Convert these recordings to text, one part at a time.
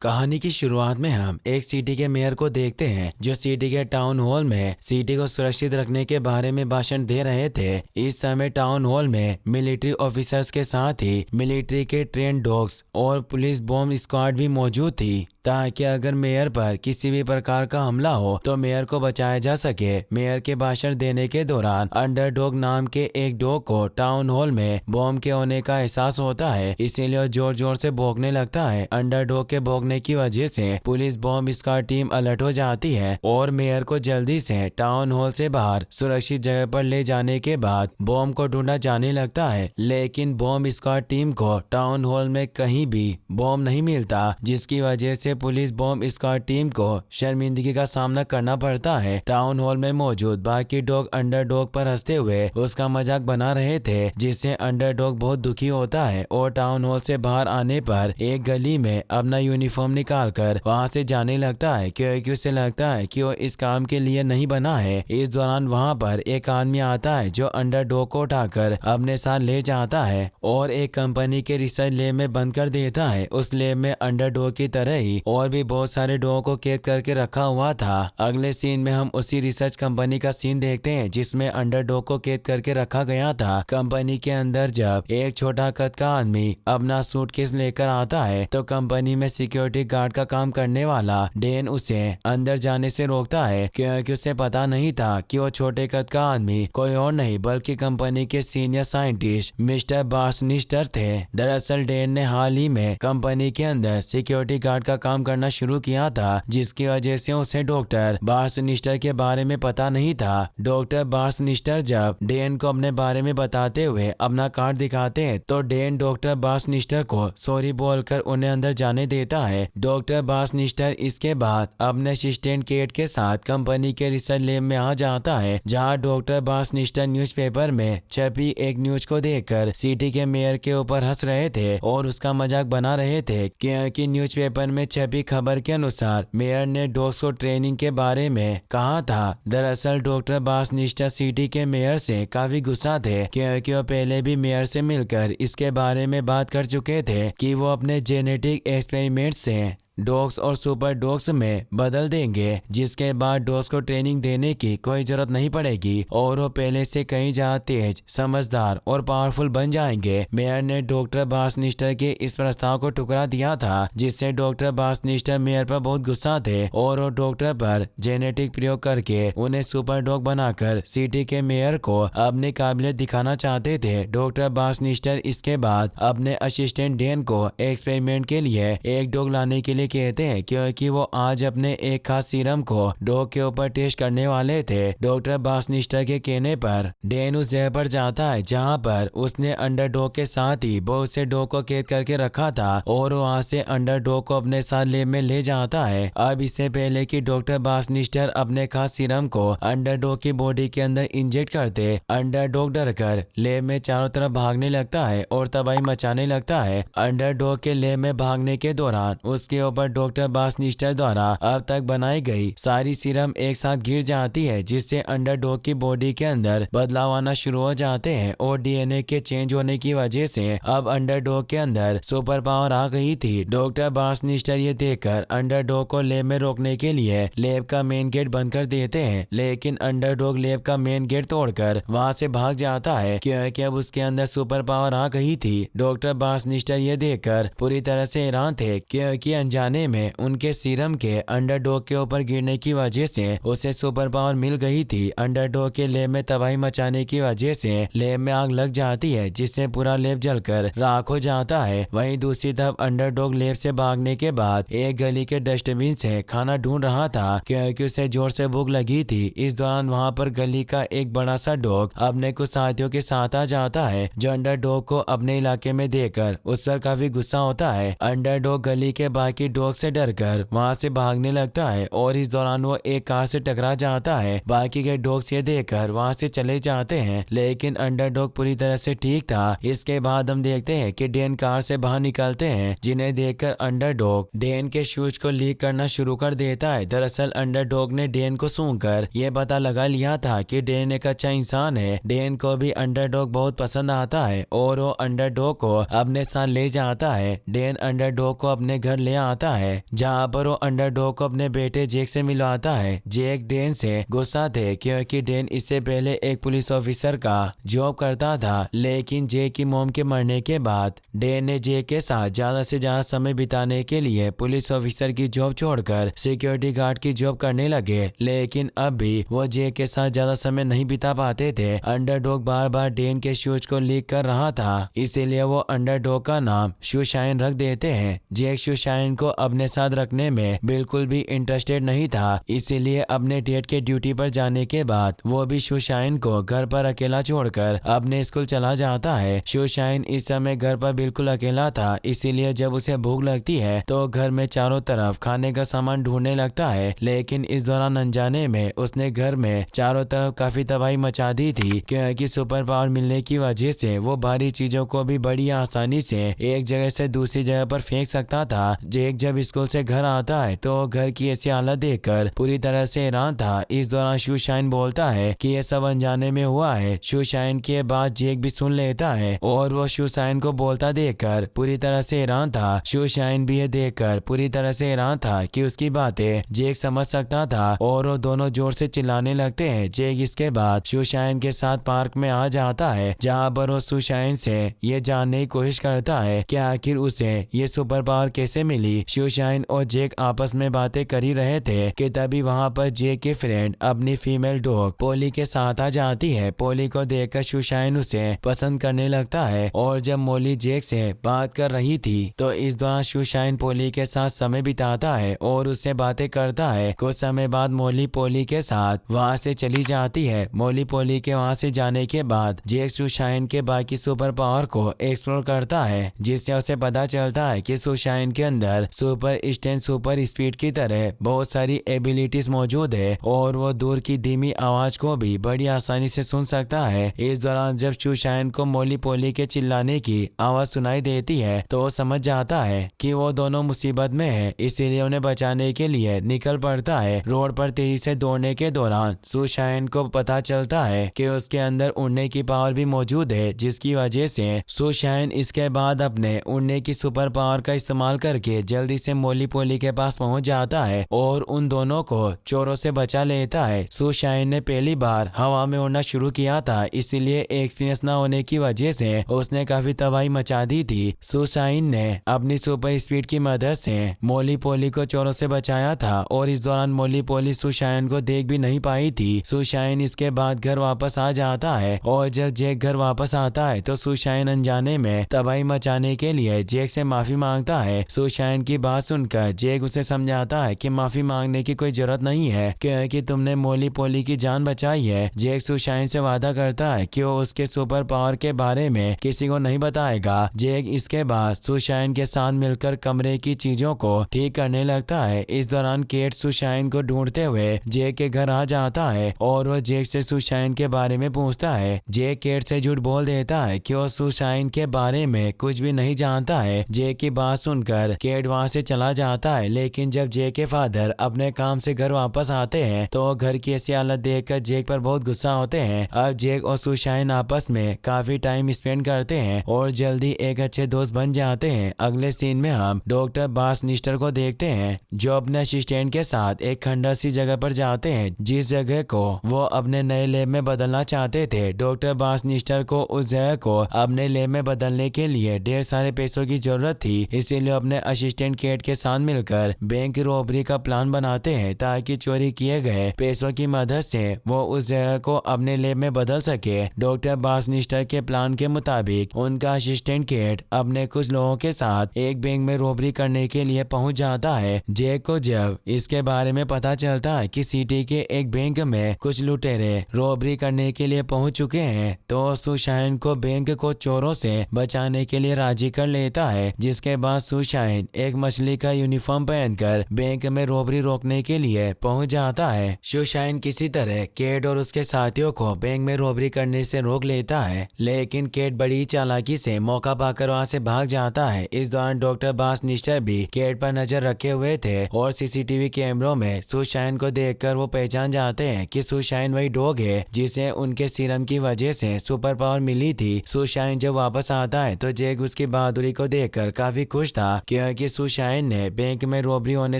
कहानी की शुरुआत में हम एक सिटी के मेयर को देखते हैं जो सिटी के टाउन हॉल में सिटी को सुरक्षित रखने के बारे में भाषण दे रहे थे। इस समय टाउन हॉल में मिलिट्री ऑफिसर्स के साथ ही मिलिट्री के ट्रेन डॉग्स और पुलिस बॉम्ब स्क्वाड भी मौजूद थी ताकि अगर मेयर पर किसी भी प्रकार का हमला हो तो मेयर को बचाया जा सके। मेयर के भाषण देने के दौरान अंडरडॉग नाम के एक डॉग को टाउन हॉल में बॉम्ब के होने का एहसास होता है, इसीलिए वो जोर जोर से भौंकने लगता है। अंडरडॉग के भौंकने की वजह से police bomb squad team alert हो जाती है और मेयर को जल्दी से टाउन हॉल से बाहर सुरक्षित जगह पर ले जाने के बाद बॉम्ब को ढूंढा जाने लगता है, लेकिन बॉम्ब स्क्वाड टीम को टाउन हॉल में कहीं भी बॉम्ब नहीं मिलता, जिसकी वजह से पुलिस बॉम्ब स्क्वाड टीम को शर्मिंदगी का सामना करना पड़ता है। टाउन हॉल में मौजूद बाकी डॉग अंडरडॉग पर हंसते हुए उसका मजाक बना रहे थे, जिससे अंडरडॉग बहुत दुखी होता है और टाउन हॉल से बाहर आने पर एक गली में अपना यूनिफॉर्म निकालकर वहां से जाने लगता है क्योंकि उसे लगता है कि वो इस काम के लिए नहीं बना है। इस दौरान वहां पर एक आदमी आता है जो अंडरडॉग को उठाकर अपने साथ ले जाता है और एक कंपनी के रिसर्च लैब में बंद कर देता है। उस लैब में अंडरडॉग की तरह ही और भी बहुत सारे डॉग को कैद करके रखा हुआ था। अगले सीन में हम उसी रिसर्च कंपनी का सीन देखते हैं जिसमें अंडरडॉग को कैद करके रखा गया था। कंपनी के अंदर जब एक छोटा कद का आदमी अपना सूटकेस लेकर आता है तो कंपनी में सिक्योरिटी गार्ड का काम करने वाला डेन उसे अंदर जाने से रोकता है क्योंकि उसे पता नहीं था कि वो छोटे कद का आदमी कोई और नहीं बल्कि कंपनी के सीनियर साइंटिस्ट मिस्टर बार्सनिस्टर थे। दरअसल डेन ने हाल ही में कंपनी के अंदर सिक्योरिटी गार्ड का काम करना शुरू किया था, जिसकी वजह से उसे डॉक्टर बार्सनिस्टर के बारे में पता नहीं था। डॉक्टर बार्सनिस्टर जब डेन को अपने बारे में बताते हुए अपना कार्ड दिखाते हैं तो डेन डॉक्टर बार्सनिस्टर को सॉरी बोलकर उन्हें अंदर जाने देता है। डॉक्टर बार्सनिस्टर इसके बाद अपने असिस्टेंट केट के साथ कंपनी के रिसर्च लैब में आ जाता है, जहां डॉक्टर बार्सनिस्टर न्यूज़पेपर में छपी एक न्यूज को देखकर सिटी के मेयर के ऊपर हंस रहे थे और उसका मजाक बना रहे थे क्योंकि न्यूज़पेपर में छपी खबर के अनुसार मेयर ने डॉग्स को ट्रेनिंग के बारे में कहा था। दरअसल डॉक्टर बार्सनिस्टर सिटी के मेयर से काफी गुस्सा थे क्योंकि वो पहले भी मेयर से मिलकर इसके बारे में बात कर चुके थे कि वो अपने जेनेटिक एक्सपेरिमेंट से डॉग्स और सुपर डॉग्स में बदल देंगे, जिसके बाद डॉग्स को ट्रेनिंग देने की कोई जरूरत नहीं पड़ेगी और वो पहले से कहीं ज्यादा तेज, समझदार और पावरफुल बन जाएंगे। मेयर ने डॉक्टर बार्सनिस्टर के इस प्रस्ताव को ठुकरा दिया था, जिससे डॉक्टर बार्सनिस्टर मेयर पर बहुत गुस्सा थे और वो डॉक्टर पर जेनेटिक प्रयोग करके उन्हें सुपर डॉग बनाकर सिटी के मेयर को अपनी काबिलियत दिखाना चाहते थे। डॉक्टर बार्सनिस्टर इसके बाद अपने असिस्टेंट डेन को एक्सपेरिमेंट के लिए एक डॉग लाने के लिए कहते हैं क्योंकि वो आज अपने एक खास सीरम को डॉग के ऊपर टेस्ट करने वाले थे। डॉक्टर बार्सनिस्टर के कहने पर डेन उस जगह पर जाता है जहां पर उसने अंडरडॉग के साथ ही बहुत से डॉग को कैद करके रखा था और वहां से अंडरडॉग को अपने साथ लैब में ले जाता है। अब इससे पहले कि डॉक्टर बार्सनिस्टर अपने खास सीरम को अंडरडॉग की बॉडी के अंदर इंजेक्ट करते, अंडरडॉग डरकर लैब में चारों तरफ भागने लगता है और तबाही मचाने लगता है। अंडरडॉग के लैब में भागने के दौरान उसके ऊपर डॉक्टर बार्सनिस्टर द्वारा अब तक बनाई गई सारी सीरम एक साथ गिर जाती है, जिससे अंडरडॉग की बॉडी के अंदर बदलाव आना शुरू हो जाते हैं और डीएनए के चेंज होने की वजह से अब अंडरडॉग के अंदर सुपर पावर आ गई थी। डॉक्टर बार्सनिस्टर ये देखकर अंडरडॉग को लैब में रोकने के लिए लैब का मेन गेट बंद कर देते हैं, लेकिन अंडरडॉग लैब का मेन गेट तोड़कर वहां से भाग जाता है क्योंकि अब उसके अंदर सुपर पावर आ गई थी। डॉक्टर बार्सनिस्टर ये देखकर पूरी तरह से हैरान थे क्योंकि अनजाने में उनके सीरम के अंडरडॉग के ऊपर गिरने की वजह से उसे सुपर पावर मिल गई थी। अंडरडॉग के लैब में तबाही मचाने की वजह से लैब में आग लग जाती है, जिससे पूरा लैब जलकर राख हो जाता है। वहीं दूसरी तरफ अंडरडॉग लैब से भागने के बाद एक गली के डस्टबिन से खाना ढूंढ रहा था क्योंकि उसे जोर से भूख लगी थी। इस दौरान वहां पर गली का एक बड़ा सा डॉग अपने कुछ साथियों के साथ आ जाता है, जो अंडरडॉग को अपने इलाके में देखकर उस पर काफी गुस्सा होता है। अंडरडॉग गली के बाकी डॉग से डरकर वहां से भागने लगता है और इस दौरान वो एक कार से टकरा जाता है। बाकी के डॉग्स ये देखकर वहां से चले जाते हैं, लेकिन अंडरडॉग पूरी तरह से ठीक था। इसके बाद हम देखते हैं कि डेन कार से बाहर निकलते हैं, जिन्हें देखकर अंडरडॉग डेन के शूज को लीक करना शुरू कर देता है। दरअसल अंडरडॉग ने डेन को सूंघकर ये पता लगा लिया था कि डेन एक अच्छा इंसान है। डेन को भी अंडरडॉग बहुत पसंद आता है और वो अंडरडॉग को अपने साथ ले जाता है। डेन अंडरडॉग को अपने घर ले आता आता है, जहाँ पर वो अंडरडॉग को अपने बेटे जेक से मिलवाता है। जेक डेन से गुस्सा थे क्योंकि डेन इससे पहले एक पुलिस ऑफिसर का जॉब करता था, लेकिन जेक की मॉम के मरने के बाद डेन ने जेक के साथ ज्यादा से ज्यादा समय बिताने के लिए पुलिस ऑफिसर की जॉब छोड़कर सिक्योरिटी गार्ड की जॉब करने लगे। लेकिन अब भी वो जेक के साथ ज्यादा समय नहीं बिता पाते थे। अंडरडॉग बार बार डेन के शूज को लीक कर रहा था, इसीलिए वो अंडरडॉग का नाम शूशाइन रख देते हैं। जेक शूशाइन को अपने साथ रखने में बिल्कुल भी इंटरेस्टेड नहीं था, इसीलिए अपने डेट के ड्यूटी पर जाने के बाद वो भी शूशाइन को घर पर अकेला छोड़कर अपने स्कूल चला जाता है। शूशाइन इस समय घर पर बिल्कुल अकेला था, इसीलिए जब उसे भूख लगती है तो घर में चारों तरफ खाने का सामान ढूंढने लगता है। लेकिन इस दौरान अनजाने में उसने घर में चारों तरफ काफी तबाही मचा दी थी, क्योंकि सुपर पावर मिलने की वजह से वो भारी चीजों को भी बड़ी आसानी से एक जगह से दूसरी जगह पर फेंक सकता था। जेक जब स्कूल से घर आता है तो घर की ऐसी हालत देखकर पूरी तरह से हैरान था। इस दौरान शूशाइन बोलता है कि ये सब अनजाने में हुआ है। शूशाइन के बाद जेक भी सुन लेता है और वो शूशाइन को बोलता देखकर पूरी तरह से हैरान था। शूशाइन भी ये देखकर पूरी तरह से हैरान था कि उसकी बातें जेक समझ सकता था और वो दोनों जोर से चिल्लाने लगते हैं। जेक इसके बाद शूशाइन के साथ पार्क में आ जाता है, जहाँ पर वो शूशाइन से ये जानने की कोशिश करता है कि आखिर उसे ये सुपर पावर कैसे मिली। शूशाइन और जेक आपस में बातें कर ही रहे थे कि तभी वहाँ पर जेक की फ्रेंड अपनी फीमेल डॉग पोली के साथ आ जाती है। पोली को देखकर शूशाइन उसे पसंद करने लगता है और जब मोली जेक से बात कर रही थी तो इस दौरान शूशाइन पोली के साथ समय बिताता है और उससे बातें करता है। कुछ समय बाद मोली पोली के साथ वहाँ से चली जाती है। मोली पोली के वहाँ से जाने के बाद जेक शूशाइन के बाकी सुपर पावर को एक्सप्लोर करता है, जिससे उसे पता चलता है कि शूशाइन के अंदर सुपर स्ट्रेंथ सुपर स्पीड की तरह बहुत सारी एबिलिटीज मौजूद है और वो दूर की धीमी आवाज को भी बड़ी आसानी से सुन सकता है। इस दौरान जब शूशाइन को मोली पोली के चिल्लाने की आवाज सुनाई देती है तो वो समझ जाता है कि वो दोनों मुसीबत में है, इसीलिए उन्हें बचाने के लिए निकल पड़ता है। रोड पर तेजी से दौड़ने के दौरान शूशाइन को पता चलता है कि उसके अंदर उड़ने की पावर भी मौजूद है, जिसकी वजह से शूशाइन इसके बाद अपने उड़ने की सुपर पावर का इस्तेमाल करके जल्दी से मोली पोली के पास पहुंच जाता है और उन दोनों को चोरों से बचा लेता है। शूशाइन ने पहली बार हवा में उड़ना शुरू किया था, इसीलिए एक्सपीरियंस न होने की वजह से उसने काफी तबाही मचा दी थी। शूशाइन ने अपनी सुपर स्पीड की मदद से मोली पोली को चोरों से बचाया था और इस दौरान मोली पोली शूशाइन को देख भी नहीं पाई थी। शूशाइन इसके बाद घर वापस आ जाता है और जब जेक घर वापस आता है तो शूशाइन अनजाने में तबाही मचाने के लिए जेक से माफी मांगता है। शूशाइन की बात सुनकर जेक उसे समझाता है कि माफी मांगने की कोई जरूरत नहीं है क्योंकि तुमने मोली पोली की जान बचाई है। जेक शूशाइन से वादा करता है कि वो उसके सुपर पावर के बारे में किसी को नहीं बताएगा। जेक इसके बाद शूशाइन के साथ मिलकर कमरे की चीजों को ठीक करने लगता है। इस दौरान केट शूशाइन को ढूंढते हुए जेक के घर आ जाता है और वो जेक से शूशाइन के बारे में पूछता है। जेक केट से झूठ बोल देता है कि वो शूशाइन के बारे में कुछ भी नहीं जानता है। जेक की बात सुनकर केट वहाँ से चला जाता है, लेकिन जब जेक के फादर अपने काम से घर वापस आते हैं तो घर की ऐसी हालत देखकर जेक पर बहुत गुस्सा होते हैं। अब जेक और शूशाइन आपस में काफी टाइम स्पेंड करते हैं और जल्दी एक अच्छे दोस्त बन जाते हैं। अगले सीन में हम डॉक्टर बार्सनिस्टर को देखते हैं जो अपने असिस्टेंट के साथ एक खंडर सी जगह पर जाते हैं, जिस जगह को वो अपने नए लैब में बदलना चाहते थे। डॉक्टर बार्सनिस्टर को उस जगह को अपने लैब में बदलने के लिए ढेर सारे पैसों की जरूरत थी, इसीलिए अपने असिस्टेंट केट के साथ मिलकर बैंक रॉबरी का प्लान बनाते हैं ताकि चोरी किए गए पैसों की मदद से वो उस जगह को अपने लैब में बदल सके। डॉक्टर बार्सनिस्टर के प्लान के मुताबिक उनका असिस्टेंट केट अपने कुछ लोगों के साथ एक बैंक में रॉबरी करने के लिए पहुंच जाता है। जेक को जब इसके बारे में पता चलता है कि सिटी के एक बैंक में कुछ लुटेरे रॉबरी करने के लिए पहुंच चुके हैं तो शूशाइन को बैंक को चोरों से बचाने के लिए राजी कर लेता है, जिसके बाद शूशाइन एक मछली का यूनिफॉर्म पहनकर बैंक में रॉबरी रोकने के लिए पहुंच जाता है। शूशाइन किसी तरह केट और उसके साथियों को बैंक में रॉबरी करने से रोक लेता है, लेकिन केट बड़ी चालाकी से मौका पाकर वहां से भाग जाता है। इस दौरान डॉक्टर बार्सनिस्टर भी केट पर नजर रखे हुए थे और सीसीटीवी कैमरों में शूशाइन को देखकर वो पहचान जाते हैं कि शूशाइन वही डॉग है जिसे उनके सीरम की वजह से सुपर पावर मिली थी। शूशाइन जब वापस आता है तो जेक उसकी बहादुरी को देखकर काफी खुश था क्योंकि सुशाइन ने बैंक में रॉबरी होने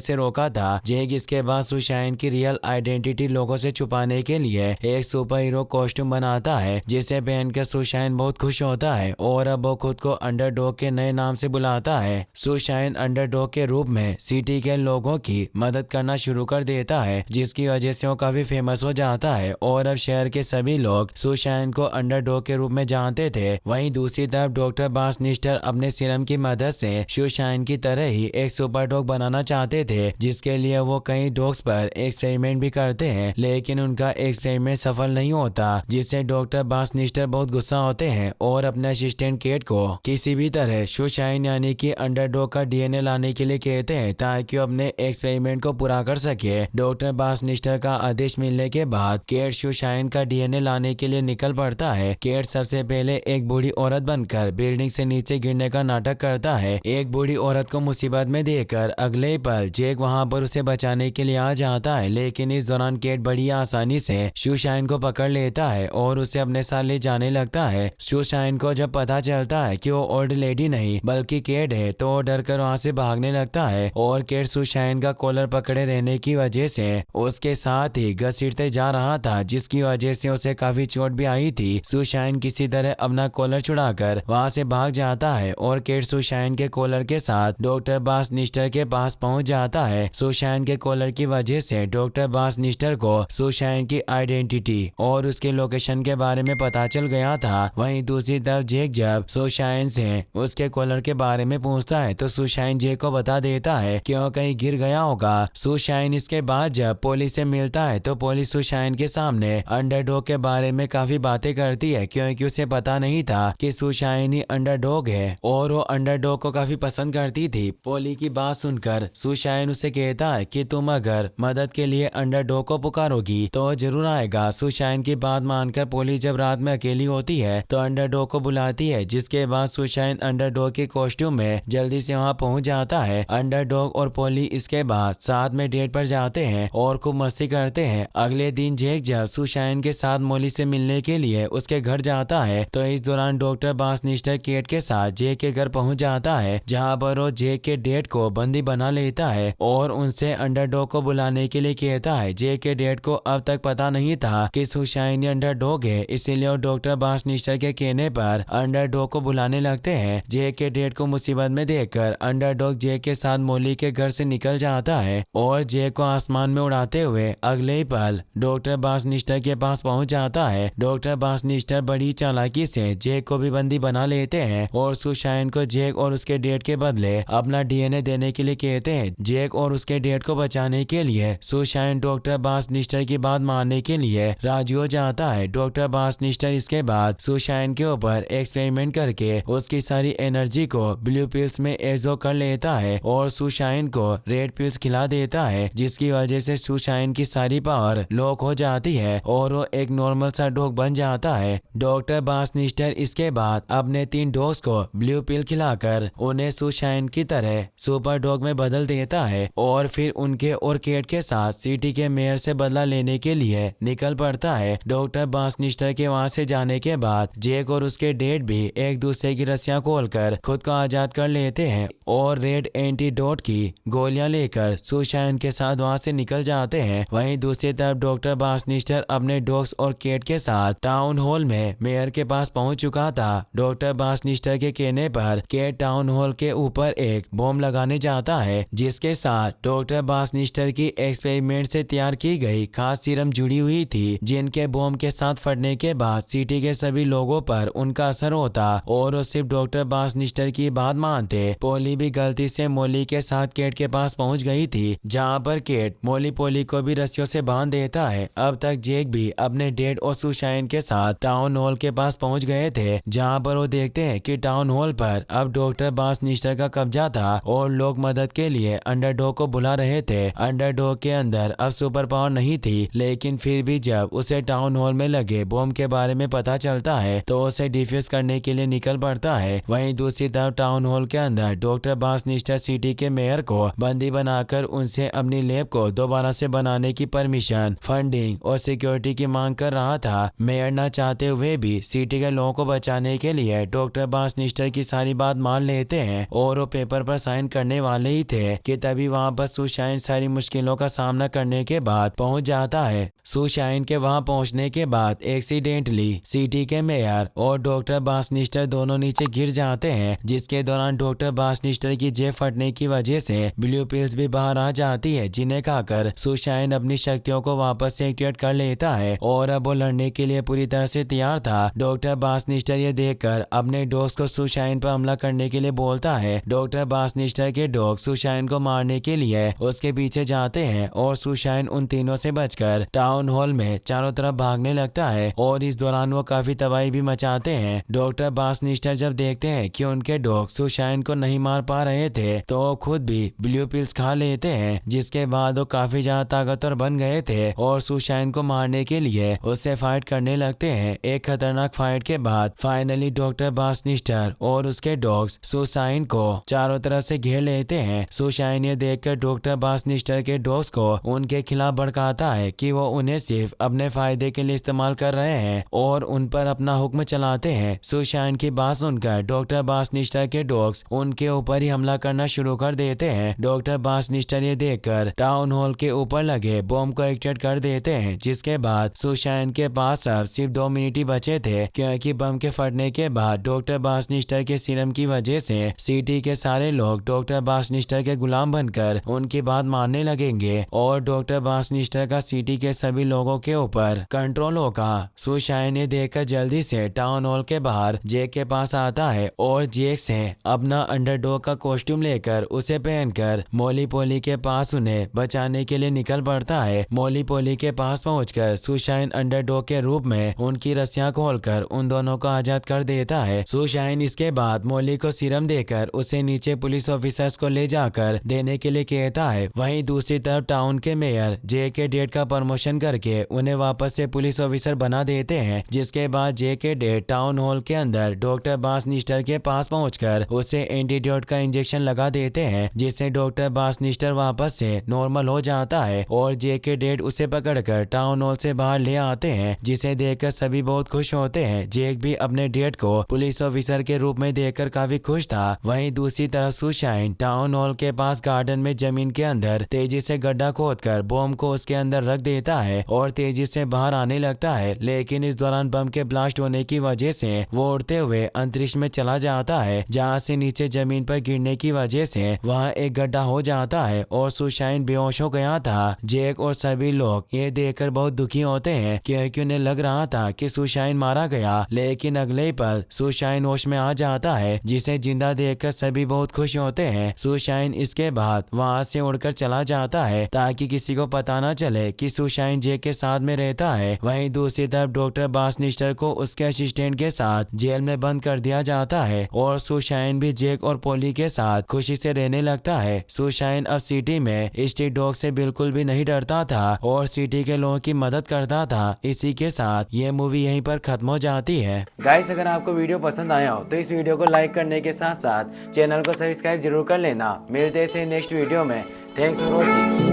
से रोका था। जेक इसके बाद सुशाइन की रियल आइडेंटिटी लोगों से छुपाने के लिए एक सुपर हीरो कॉस्ट्यूम बनाता है, जिसे पहनकर सुशाइन बहुत खुश होता है और अब वो खुद को अंडरडॉग के नए नाम से बुलाता है। सुशाइन अंडरडॉग के रूप में सिटी के लोगों की मदद करना शुरू कर देता है, जिसकी वजह से वो काफी फेमस हो जाता है और अब शहर के सभी लोग सुशाइन को अंडरडॉग के रूप में जानते थे। वहीं दूसरी तरफ डॉक्टर बासनिस्टर अपने सीरम की मदद से सुशाइन की तरह ही एक सुपर डॉग बनाना चाहते थे, जिसके लिए वो कई डॉग्स पर एक्सपेरिमेंट भी करते हैं, लेकिन उनका एक्सपेरिमेंट सफल नहीं होता, जिससे डॉक्टर बासनिस्टर बहुत गुस्सा होते हैं और अपने असिस्टेंट केट को किसी भी तरह सुशाइन यानी कि अंडरडॉग का डीएनए लाने के लिए कहते हैं ताकि वो अपने एक्सपेरिमेंट को पूरा कर सके। डॉक्टर बासनिस्टर का आदेश मिलने के बाद केट सुशाइन का डीएनए लाने के लिए निकल पड़ता है। केट सबसे पहले एक बूढ़ी औरत बनकर बिल्डिंग से नीचे गिरने का नाटक करता है। एक बूढ़ी औरत को मुसीबत में देखकर अगले पल जेक वहां पर उसे बचाने के लिए आ जाता है, लेकिन इस दौरान केट बड़ी आसानी से सुशाइन को पकड़ लेता है और उसे अपने साथ ले जाने लगता है। सुशाइन को जब पता चलता है कि वो ओल्ड लेडी नहीं बल्कि केट है तो वो डर कर वहाँ से भागने लगता है और केट सुशाइन का कॉलर पकड़े रहने की वजह से उसके साथ ही घसीटते जा रहा था, जिसकी वजह से उसे काफी चोट भी आई थी। सुशाइन किसी तरह अपना कॉलर छुड़ाकर वहाँ से भाग जाता है और केट सुशाइन के कॉलर के साथ डॉक्टर बासनिस्टर के पास पहुंच जाता है। सुशाइन के कॉलर की वजह से डॉक्टर बासनिस्टर को सुशाइन की आइडेंटिटी और उसके लोकेशन के बारे में पता चल गया था। वहीं दूसरी तरफ जेक जब सुशाइन से उसके कॉलर के बारे में पूछता है तो सुशाइन जेक को बता देता है कि वो कहीं गिर गया होगा। सुशाइन इसके बाद जब पुलिस से मिलता है तो पुलिस सुशाइन के सामने अंडरडॉग के बारे में काफी बातें करती है, क्योंकि उसे पता नहीं था कि सुशाइन ही अंडरडॉग है और वो अंडरडॉग को काफी पसंद करती थी। पोली की बात सुनकर सुशाइन उसे कहता है कि तुम अगर मदद के लिए अंडरडॉग को पुकारोगी तो जरूर आएगा। सुशाइन की बात मानकर पोली जब रात में अकेली होती है तो अंडरडॉग को बुलाती है, जिसके बाद सुशाइन अंडरडॉग के कॉस्ट्यूम में जल्दी से वहां पहुंच जाता है। अंडरडॉग और पोली इसके बाद साथ में डेट पर जाते हैं और खूब मस्ती करते हैं। अगले दिन जेक जब सुशाइन के साथ मोली से मिलने के लिए उसके घर जाता है तो इस दौरान डॉक्टर बासनिस्टर केट के साथ जेक के घर पहुंच जाता है, जहां पर वो जेक के डेट को बंदी बना लेता है और उनसे अंडरडॉग को बुलाने के लिए कहता है। जेक के डेट को अब तक पता नहीं था कि सुशाइन अंडरडॉग है, इसीलिए वो डॉक्टर बासनिस्टर के कहने पर अंडरडॉग को बुलाने लगते हैं। जेक के डेट को मुसीबत में देखकर अंडरडॉग जेक के साथ मोली के घर से निकल जाता है और जेक को आसमान में उड़ाते हुए अगले ही पल डॉक्टर बासनिस्टर के पास पहुंच जाता है। डॉक्टर बासनिस्टर बड़ी चालाकी से जेक को भी बंदी बना लेते हैं और सुशाइन को जेक और उसके डेट के बदले अपना डीएनए देने के लिए कहते हैं। जेक और उसके डेट को बचाने के लिए सुशाइन डॉक्टर बासनिस्टर की बात मानने के लिए राजी हो जाता है। डॉक्टर बासनिस्टर इसके बाद सुशाइन के ऊपर एक्सपेरिमेंट करके उसकी सारी एनर्जी को ब्लू पिल्स में एब्जॉर्ब कर लेता है और सुशाइन को रेड पिल्स खिला देता है, जिसकी वजह से सुशाइन की सारी पावर लॉक हो जाती है और वो एक नॉर्मल सा डॉग बन जाता है। डॉक्टर बासनिस्टर इसके बाद अपने 3 डॉग्स को ब्लू पिल खिलाकर उन्हें सुशाइन की तरह सुपर डॉग में बदल देता है और फिर उनके और केट के साथ सिटी के मेयर से बदला लेने के लिए निकल पड़ता है। डॉक्टर बासनिस्टर के वहां से जाने के बाद जेक और उसके डेट भी एक दूसरे की रस्सियां खोलकर खुद को आजाद कर लेते हैं और रेड एंटीडोट की गोलियां लेकर सुशाइन के साथ वहां से निकल जाते हैं। वहीं दूसरी तरफ डॉक्टर बासनिस्टर अपने डॉग्स और केट के साथ टाउन हॉल में मेयर के पास पहुंच चुका था। डॉक्टर बासनिस्टर के कहने पर केट टाउन हॉल के ऊपर एक बॉम्ब लगाने जाता है, जिसके साथ डॉक्टर बासनिस्टर की एक्सपेरिमेंट से तैयार की गई खास सीरम जुड़ी हुई थी, जिनके बॉम्ब के साथ फटने के बाद सिटी के सभी लोगों पर उनका असर होता और वो सिर्फ डॉक्टर बासनिस्टर की बात मानते। पोली भी गलती से मोली के साथ केट के पास पहुंच गई थी, जहां पर केट मोली पोली को भी रस्सियों से बांध देता है। अब तक जेक भी अपने डेड और सुशाइन के साथ टाउन हॉल के पास पहुंच गए थे, जहां पर वो देखते हैं कि टाउन हॉल पर अब डॉक्टर बासनिस्टर का कब्जा था और लोग मदद के लिए अंडरडॉग को बुला रहे थे। अंडरडॉग के अंदर अब सुपर पावर नहीं थी, लेकिन फिर भी जब उसे टाउन हॉल में लगे बॉम्ब के बारे में पता चलता है तो उसे डिफ्यूज करने के लिए निकल पड़ता है। वहीं दूसरी तरफ टाउन हॉल के अंदर डॉक्टर बासनिस्टर सिटी के मेयर को बंदी बनाकर उनसे अपनी लैब को दोबारा से बनाने की परमिशन, फंडिंग और सिक्योरिटी की मांग कर रहा था। मेयर न चाहते हुए भी सिटी के लोगों को बचाने के लिए डॉक्टर बासनिस्टर की सारी बात मान लेते हैं और वो पेपर पर साइन करने वाले ही थे कि तभी वहां पर सुशाइन सारी मुश्किलों का सामना करने के बाद पहुंच जाता है। सुशाइन के वहां पहुंचने के बाद एक्सीडेंटली सिटी के मेयर और डॉक्टर बासनिस्टर दोनों नीचे गिर जाते हैं, जिसके दौरान डॉक्टर बासनिस्टर की जेब फटने की वजह से ब्लू पिल्स भी बाहर आ जाती है, जिन्हें खाकर सुशाइन अपनी शक्तियों को वापस से एक्टिवेट कर लेता है और अब वो लड़ने के लिए पूरी तरह से तैयार था। डॉक्टर बासनिस्टर ये देखकर अपने डॉग्स को सुशाइन पर हमला करने के लिए बोलता है। डॉक्टर बासनिस्टर के डॉग सुशाइन को मारने के लिए उसके पीछे जाते हैं और सुशाइन उन तीनों से बचकर टाउन हॉल में चारों तरफ भागने लगता है और इस दौरान वो काफी तबाही भी मचाते हैं। डॉक्टर बासनिस्टर जब देखते हैं कि उनके डॉग सुशाइन को नहीं मार पा रहे थे तो वो खुद भी ब्लू पिल्स खा लेते हैं, जिसके बाद वो काफी ज्यादा ताकतवर बन गए थे और सुशाइन को मारने के लिए उससे फाइट करने लगते हैं। एक खतरनाक फाइट के बाद फाइनली डॉक्टर बासनिस्टर और उसके डॉग्स सुशाइन को चारों तरफ से घेर लेते हैं। सुशाइन ये देखकर डॉक्टर बासनिस्टर के डॉग्स को उनके खिलाफ भड़काता है कि वो उन्हें सिर्फ अपने फायदे के लिए इस्तेमाल कर रहे हैं और उन पर अपना हुक्म चलाते हैं। सुशाइन की बात सुनकर डॉक्टर बासनिस्टर के डॉग्स उनके ऊपर ही हमला करना शुरू कर देते हैं। डॉक्टर बासनिस्टर ये देखकर टाउन हॉल के ऊपर लगे बॉम्ब को एक्टिवेट कर देते हैं, जिसके बाद सुशाइन के पास अब सिर्फ 2 मिनट ही बचे थे, क्योंकि बम के फटने के बाद डॉक्टर बासनिस्टर के सीरम की वजह से सिटी के सारे लोग डॉक्टर बासनिस्टर के गुलाम बनकर उनकी बात मानने लगेंगे और डॉक्टर बासनिस्टर का सिटी के सभी लोगों के ऊपर कंट्रोल होगा। सुशाइन ये देखकर जल्दी से टाउन हॉल के बाहर जेक के पास आता है और जेक से अपना अंडरडॉग का कॉस्ट्यूम लेकर उसे पहनकर मोली पोली के पास उन्हें बचाने के लिए निकल पड़ता है। मोली पोली के पास पहुंचकर सुशाइन अंडरडॉग के रूप में उनकी रस्सियां खोलकर उन दोनों को आजाद कर देता है। सुशाइन इसके बाद मोली को सीरम देकर उसे नीचे पुलिस ऑफिसर्स को ले जाकर देने के लिए कहता है। वहीं दूसरी तरफ टाउन के मेयर जे के डेड का प्रमोशन करके उन्हें वापस से पुलिस ऑफिसर बना देते हैं, जिसके बाद जे के डेड टाउन हॉल के अंदर डॉक्टर बासनिस्टर के पास पहुंचकर उसे एंटीडोट का इंजेक्शन लगा देते हैं, जिससे डॉक्टर बासनिस्टर वापस से नॉर्मल हो जाता है और जे के डेड उसे पकड़कर टाउन हॉल से बाहर ले आते हैं, जिसे देखकर सभी बहुत खुश होते हैं। जेक भी अपने डेड को पुलिस ऑफिसर के रूप में देखकर काफी खुश था। वहीं दूसरी तरफ सुशाइन टाउन हॉल के पास गार्डन में जमीन के अंदर तेजी से गड्ढा खोदकर बॉम्ब को उसके अंदर रख देता है और तेजी से बाहर आने लगता है, लेकिन इस दौरान बम के ब्लास्ट होने की वजह से वो उड़ते हुए अंतरिक्ष में चला जाता है, जहाँ से नीचे जमीन पर गिरने की वजह से वहाँ एक गड्ढा हो जाता है और सुशाइन बेहोश हो गया था। जेक और सभी लोग ये देखकर बहुत दुखी होते हैं क्योंकि उन्हें लग रहा था कि सुशाइन मारा गया, लेकिन अगले ही पल सुशाइन होश में आ जाता है, जिसे जिंदा देखकर सभी बहुत खुश होते हैं। सुशाइन इसके बाद वहाँ से उड़कर चला जाता है ताकि किसी को पता न चले कि सुशाइन जेक के साथ में रहता है। वहीं दूसरी तरफ डॉक्टर बासनिस्टर को उसके असिस्टेंट के साथ जेल में बंद कर दिया जाता है और सुशाइन भी जेक और पोली के साथ खुशी से रहने लगता है। सुशाइन अब सिटी में स्ट्रीट डॉग से बिल्कुल भी नहीं डरता था और सिटी के लोगों की मदद करता था। इसी के साथ ये मूवी यहीं पर खत्म हो जाती है। गाइस, अगर आपको वीडियो पसंद आया हो तो इस वीडियो को लाइक करने के साथ साथ चैनल को सब्सक्राइब जरूर कर लेना। मिलते हैं नेक्स्ट वीडियो में। Thanks for watching.